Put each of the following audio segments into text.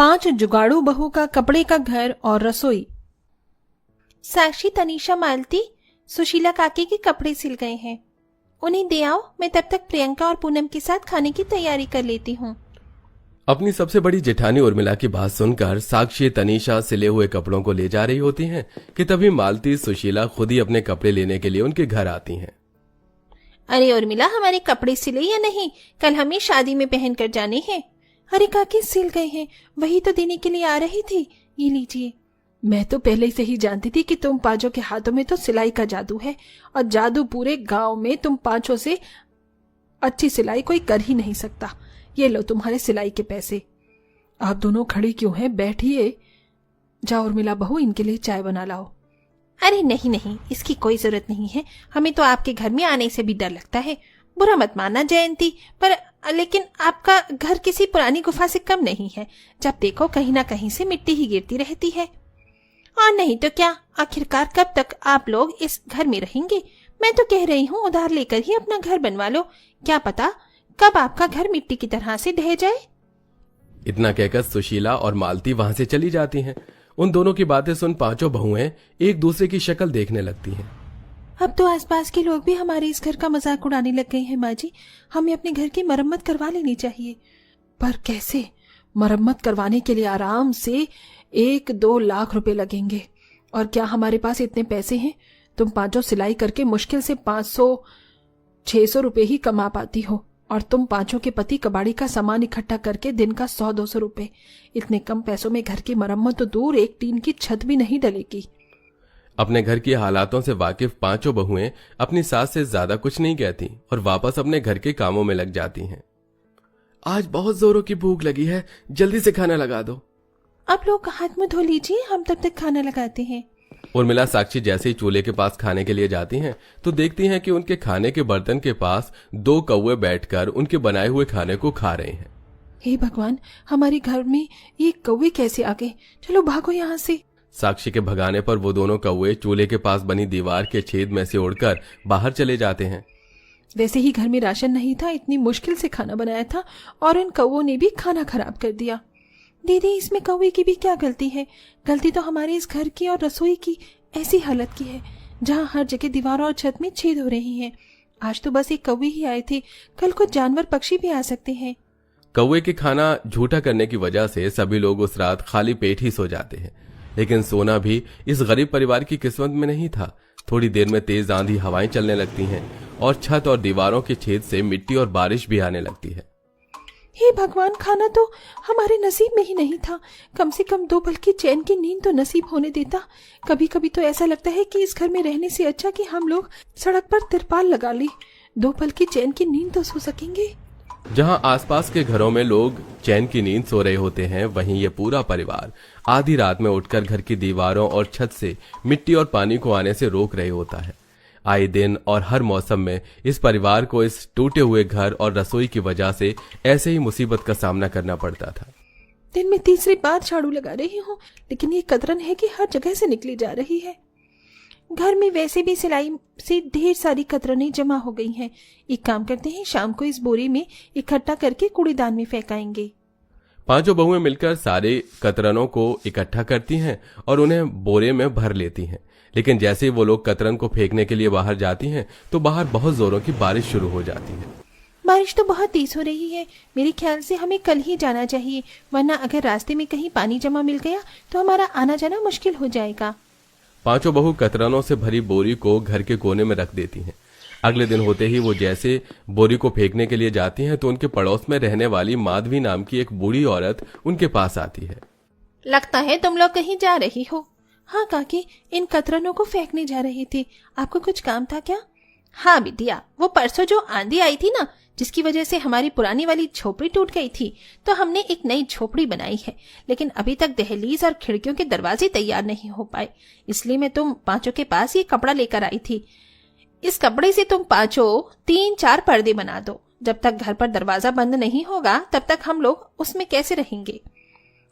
5 जुगाड़ू बहू का कपड़े का घर और रसोई। साक्षी, तनीषा, मालती, सुशीला काकी के कपड़े सिल गए हैं, उन्हें दे आओ। मैं तब तक प्रियंका और पूनम के साथ खाने की तैयारी कर लेती हूँ। अपनी सबसे बड़ी जेठानी उर्मिला की बात सुनकर साक्षी तनीषा सिले हुए कपड़ों को ले जा रही होती हैं कि तभी मालती सुशीला खुद ही अपने कपड़े लेने के लिए उनके घर आती हैं। अरे उर्मिला, हमारे कपड़े सिले या नहीं? कल हमें शादी में पहन कर जाने हैं। अरे काकी, सिल गए हैं, वही तो देने के लिए आ रही थी, ये लीजिए। मैं तो पहले से ही जानती थी कि तुम पांचों के हाथों में तो सिलाई का जादू है, और जादू पूरे गांव में तुम पांचों से अच्छी सिलाई कोई कर ही नहीं सकता। ये लो तुम्हारे सिलाई के पैसे। आप दोनों खड़ी क्यों हैं? बैठिए। जाओ उर्मिला बहू, इनके लिए चाय बना लाओ। अरे नहीं नहीं, इसकी कोई जरूरत नहीं है। हमें तो आपके घर में आने से भी डर लगता है। बुरा मत मानना जयंती, पर लेकिन आपका घर किसी पुरानी गुफा से कम नहीं है। जब देखो कहीं ना कहीं से मिट्टी ही गिरती रहती है। और नहीं तो क्या, आखिरकार कब तक आप लोग इस घर में रहेंगे? मैं तो कह रही हूँ उधार लेकर ही अपना घर बनवा लो। क्या पता कब आपका घर मिट्टी की तरह से ढह जाए। इतना कहकर सुशीला और मालती वहां से चली जाती हैं। उन दोनों की बातें सुन पांचों बहुएं एक दूसरे की शक्ल देखने लगती हैं। अब तो आसपास के लोग भी हमारे इस घर का मजाक उड़ाने लग गए हैं। माँ जी, हमें अपने घर की मरम्मत करवा लेनी चाहिए। पर कैसे? मरम्मत करवाने के लिए आराम से 1-2 लाख रुपए लगेंगे। और क्या हमारे पास इतने पैसे हैं? तुम पांचों सिलाई करके मुश्किल से 500-600 रुपए ही कमा पाती हो, और तुम पांचों के पति कबाड़ी का सामान इकट्ठा करके दिन का 100-200 रुपए। इतने कम पैसों में घर की मरम्मत तो दूर, एक टीन की छत भी नहीं डलेगी। अपने घर की हालातों से वाकिफ पांचों बहुएं अपनी सास से ज्यादा कुछ नहीं कहती और वापस अपने घर के कामों में लग जाती हैं। आज बहुत जोरों की भूख लगी है, जल्दी से खाना लगा दो। आप लोग हाथ मुंह धो लीजिए, हम तब तक खाना लगाते हैं। उर्मिला साक्षी जैसे ही चूल्हे के पास खाने के लिए जाती हैं तो देखती हैं कि उनके खाने के बर्तन के पास 2 कौवे बैठकर उनके बनाए हुए खाने को खा रहे हैं। हे भगवान, हमारे घर में ये कौवे कैसे आ गए? चलो भागो यहाँ से। साक्षी के भगाने पर वो दोनों कौवे चूल्हे के पास बनी दीवार के छेद में से उड़कर बाहर चले जाते हैं। वैसे ही घर में राशन नहीं था, इतनी मुश्किल से खाना बनाया था, और इन कौवों ने भी खाना खराब कर दिया। दीदी, इसमें कौवे की भी क्या गलती है? गलती तो हमारे इस घर की और रसोई की ऐसी हालत की है जहाँ हर जगह दीवारों और छत में छेद हो रही हैं। आज तो बस एक कौवे ही आए थे, कल कुछ जानवर पक्षी भी आ सकते हैं। कौवे के खाना झूठा करने की वजह से सभी लोग उस रात खाली पेट ही सो जाते हैं, लेकिन सोना भी इस गरीब परिवार की किस्मत में नहीं था। थोड़ी देर में तेज आंधी हवाएं चलने लगती हैं और छत और दीवारों के छेद से मिट्टी और बारिश भी आने लगती है। हे भगवान, खाना तो हमारे नसीब में ही नहीं था। कम से कम 2 पल की चैन की नींद तो नसीब होने देता। कभी कभी तो ऐसा लगता है कि इस घर में रहने से अच्छा कि हम लोग सड़क पर तिरपाल लगा ली, 2 पल की चैन की नींद तो सो सकेंगे। जहां आसपास के घरों में लोग चैन की नींद सो रहे होते हैं, वहीं ये पूरा परिवार आधी रात में उठकर घर की दीवारों और छत से मिट्टी और पानी को आने से रोक रहे होता है। आए दिन और हर मौसम में इस परिवार को इस टूटे हुए घर और रसोई की वजह से ऐसे ही मुसीबत का सामना करना पड़ता था। दिन में 3री बार झाड़ू लगा रही हूँ, लेकिन ये कतरन है कि हर जगह से निकली जा रही है। घर में वैसे भी सिलाई से ढेर सारी कतरनें जमा हो गई हैं। एक काम करते हैं, शाम को इस बोरे में इकट्ठा करके कूड़ेदान में फेंकाएंगे। पांचों बहुएं मिलकर सारे कतरनों को इकट्ठा करती हैं और उन्हें बोरे में भर लेती हैं। लेकिन जैसे ही वो लोग कतरन को फेंकने के लिए बाहर जाती हैं तो बाहर बहुत जोरों की बारिश शुरू हो जाती है। बारिश तो बहुत तेज हो रही है। मेरे ख्याल से हमें कल ही जाना चाहिए, वरना अगर रास्ते में कहीं पानी जमा मिल गया तो हमारा आना जाना मुश्किल हो जाएगा। पांचों बहू कतरनों से भरी बोरी को घर के कोने में रख देती हैं। अगले दिन होते ही वो जैसे बोरी को फेंकने के लिए जाती हैं तो उनके पड़ोस में रहने वाली माधवी नाम की एक बूढ़ी औरत उनके पास आती है। लगता है तुम लोग कहीं जा रही हो। हाँ काकी, इन कतरनों को फेंकने जा रहे थे। आपको कुछ काम था क्या? हाँ बिटिया, वो परसों जो आंधी आई थी ना, जिसकी वजह से हमारी पुरानी वाली झोपड़ी टूट गई थी, तो हमने एक नई झोपड़ी बनाई है, लेकिन अभी तक दहलीज और खिड़कियों के दरवाजे तैयार नहीं हो पाए। इसलिए मैं तुम पांचों के पास ये कपड़ा लेकर आई थी। इस कपड़े से तुम पांचों 3-4 पर्दे बना दो। जब तक घर पर दरवाजा बंद नहीं होगा तब तक हम लोग उसमें कैसे रहेंगे?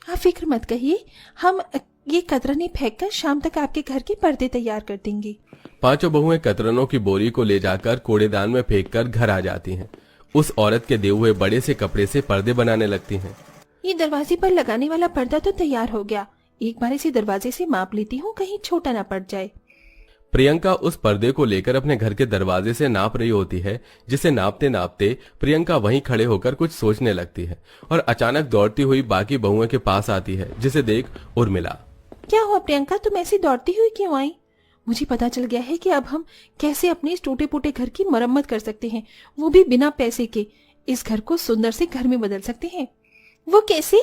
आप फिक्र मत कहिए, हम ये कतरनें फेंककर शाम तक आपके घर के पर्दे तैयार कर देंगे। पांचों बहुएं कतरनों की बोरी को ले जाकर कूड़ेदान में फेंककर घर आ जाती हैं। उस औरत के दिए हुए बड़े से कपड़े से पर्दे बनाने लगती हैं। ये दरवाजे पर लगाने वाला पर्दा तो तैयार हो गया। एक बार इसे दरवाजे से माप लेती हूँ, कहीं छोटा ना पड़ जाए। प्रियंका उस पर्दे को लेकर अपने घर के दरवाजे से नाप रही होती है, जिसे नापते नापते प्रियंका वहीं खड़े होकर कुछ सोचने लगती है और अचानक दौड़ती हुई बाकी बहुओं के पास आती है, जिसे देख उर्मिला। क्या हुआ प्रियंका, तुम ऐसी दौड़ती हुई क्यों आई? मुझे पता चल गया है कि अब हम कैसे अपने इस टूटे फूटे घर की मरम्मत कर सकते हैं, वो भी बिना पैसे के। इस घर को सुंदर से घर में बदल सकते हैं। वो कैसे?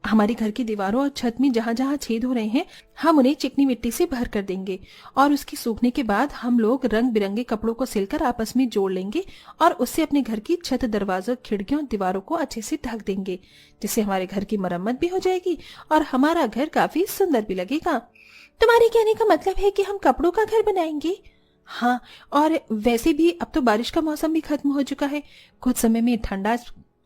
हमारे घर की दीवारों और छत में जहां जहां छेद हो रहे हैं, हम उन्हें चिकनी मिट्टी से भर कर देंगे और उसकी सूखने के बाद हम लोग रंग बिरंगे कपड़ों को सिलकर आपस में जोड़ लेंगे और उससे अपने घर की छत, दरवाजों, खिड़कियों, दीवारों को अच्छे से ढक देंगे, जिससे हमारे घर की मरम्मत भी हो जाएगी और हमारा घर काफी सुंदर भी लगेगा। तुम्हारे कहने का मतलब है कि हम कपड़ों का घर बनाएंगे? हाँ, और वैसे भी अब तो बारिश का मौसम भी खत्म हो चुका है, कुछ समय में ठंडा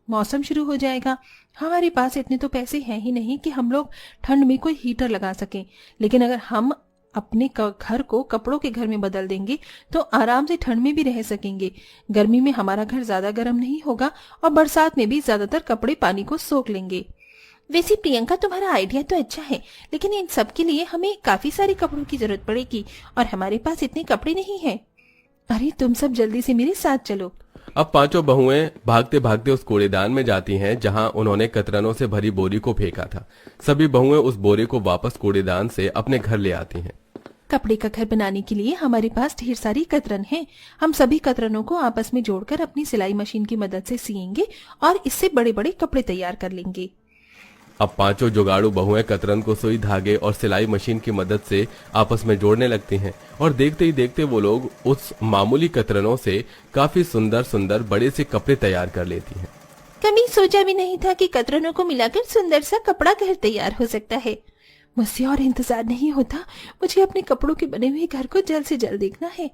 मौसम शुरू हो जाएगा। हमारे पास इतने तो पैसे हैं ही नहीं कि हम लोग ठंड में कोई हीटर लगा सकें, लेकिन अगर हम अपने घर को कपड़ों के घर में बदल देंगे तो आराम से ठंड में भी रह सकेंगे। गर्मी में हमारा घर ज्यादा गर्म नहीं होगा और बरसात में भी ज्यादातर कपड़े पानी को सोख लेंगे। वैसे प्रियंका, तुम्हारा आइडिया तो अच्छा है, लेकिन इन सब के लिए हमें काफी सारे कपड़ों की जरूरत पड़ेगी और हमारे पास इतने कपड़े नहीं हैं। अरे तुम सब जल्दी से मेरे साथ चलो। अब पांचों बहुएं भागते भागते उस कूड़ेदान में जाती हैं जहां उन्होंने कतरनों से भरी बोरी को फेंका था। सभी बहुएं उस बोरे को वापस कूड़ेदान से अपने घर ले आती हैं। कपड़े का घर बनाने के लिए हमारे पास ढेर सारी कतरन हैं। हम सभी कतरनों को आपस में जोड़कर अपनी सिलाई मशीन की मदद से सिएंगे और इससे बड़े बड़े कपड़े तैयार कर लेंगे। अब पांचों जुगाड़ू बहुएं कतरन को सुई धागे और सिलाई मशीन की मदद से आपस में जोड़ने लगती हैं और देखते ही देखते वो लोग उस मामूली कतरनों से काफी सुंदर सुंदर बड़े से कपड़े तैयार कर लेती हैं। कभी सोचा भी नहीं था कि कतरनों को मिलाकर सुंदर सा कपड़ा घर तैयार हो सकता है। मुझसे और इंतजार नहीं होता, मुझे अपने कपड़ों के बने हुए घर को जल्द से जल्द देखना है।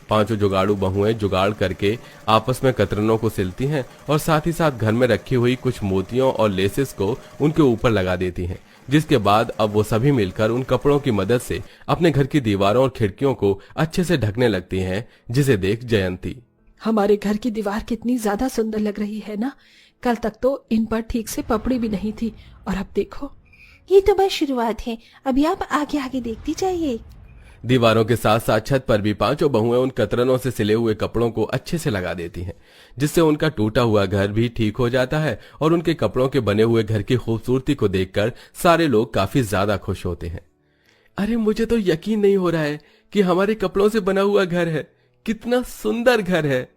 पांचों जुगाड़ू बहुएं जुगाड़ करके आपस में कतरनों को सिलती हैं और साथ ही साथ घर में रखी हुई कुछ मोतियों और लेसेस को उनके ऊपर लगा देती हैं, जिसके बाद अब वो सभी मिलकर उन कपड़ों की मदद से अपने घर की दीवारों और खिड़कियों को अच्छे से ढकने लगती हैं, जिसे देख जयंती। हमारे घर की दीवार कितनी ज्यादा सुंदर लग रही है ना। कल तक तो इन पर ठीक से पपड़ी भी नहीं थी और अब देखो। ये तो बस शुरुआत है, अभी आप आगे आगे देखती जाइए। दीवारों के साथ साथ छत पर भी पांचों बहुएं उन कतरनों से सिले हुए कपड़ों को अच्छे से लगा देती हैं, जिससे उनका टूटा हुआ घर भी ठीक हो जाता है और उनके कपड़ों के बने हुए घर की खूबसूरती को देखकर सारे लोग काफी ज्यादा खुश होते हैं। अरे मुझे तो यकीन नहीं हो रहा है कि हमारे कपड़ों से बना हुआ घर है। कितना सुंदर घर है।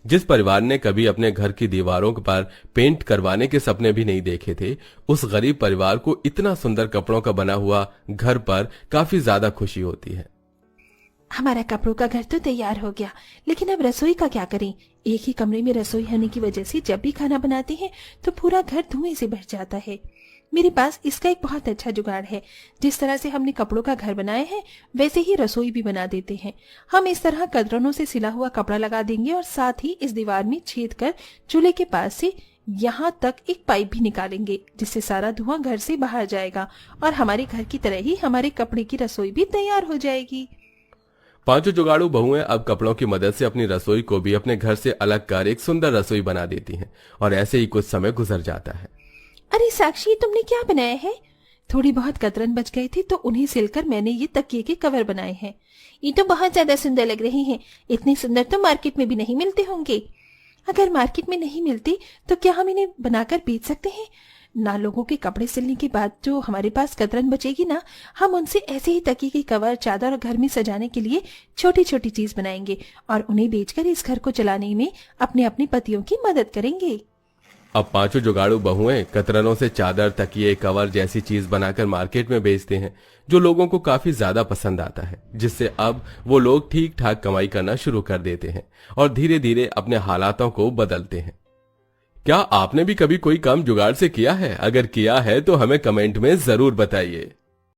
जिस परिवार ने कभी अपने घर की दीवारों पर पेंट करवाने के सपने भी नहीं देखे थे, उस गरीब परिवार को इतना सुंदर कपड़ों का बना हुआ घर पर काफी ज्यादा खुशी होती है। हमारा कपड़ों का घर तो तैयार हो गया, लेकिन अब रसोई का क्या करें? एक ही कमरे में रसोई होने की वजह से जब भी खाना बनाते हैं तो पूरा घर धुएं से भर जाता है। मेरे पास इसका एक बहुत अच्छा जुगाड़ है। जिस तरह से हमने कपड़ों का घर बनाया है वैसे ही रसोई भी बना देते हैं। हम इस तरह कतरनों से सिला हुआ कपड़ा लगा देंगे और साथ ही इस दीवार में छेद कर चूल्हे के पास से यहाँ तक एक पाइप भी निकालेंगे, जिससे सारा धुआं घर से बाहर जाएगा और हमारे घर की तरह ही हमारे कपड़े की रसोई भी तैयार हो जाएगी। पांचों जुगाड़ू बहुएं अब कपड़ों की मदद से अपनी रसोई को भी अपने घर से अलग कर एक सुंदर रसोई बना देती हैं और ऐसे ही कुछ समय गुजर जाता है। अरे साक्षी, तुमने क्या बनाया है? थोड़ी बहुत कतरन बच गए थे तो उन्हें सिलकर मैंने ये तकिए के कवर बनाए हैं। ये तो बहुत ज्यादा सुंदर लग रहे हैं। इतने सुंदर तो मार्केट में भी नहीं मिलते होंगे। अगर मार्केट में नहीं मिलते तो क्या हम इन्हें बनाकर बेच सकते हैं ना? लोगों के कपड़े सिलने के बाद जो हमारे पास कतरन बचेगी ना, हम उनसे ऐसे ही तकिए के कवर, चादर और घर में सजाने के लिए छोटी छोटी चीज बनाएंगे और उन्हें बेचकर इस घर को चलाने में अपने अपने पतियों की मदद करेंगे। अब पांचों जुगाड़ू बहुएं कतरनों से चादर, तकिए, कवर जैसी चीज बनाकर मार्केट में बेचते हैं, जो लोगों को काफी ज्यादा पसंद आता है, जिससे अब वो लोग ठीक ठाक कमाई करना शुरू कर देते हैं और धीरे धीरे अपने हालातों को बदलते हैं। क्या आपने भी कभी कोई काम जुगाड़ से किया है? अगर किया है तो हमें कमेंट में जरूर बताइए।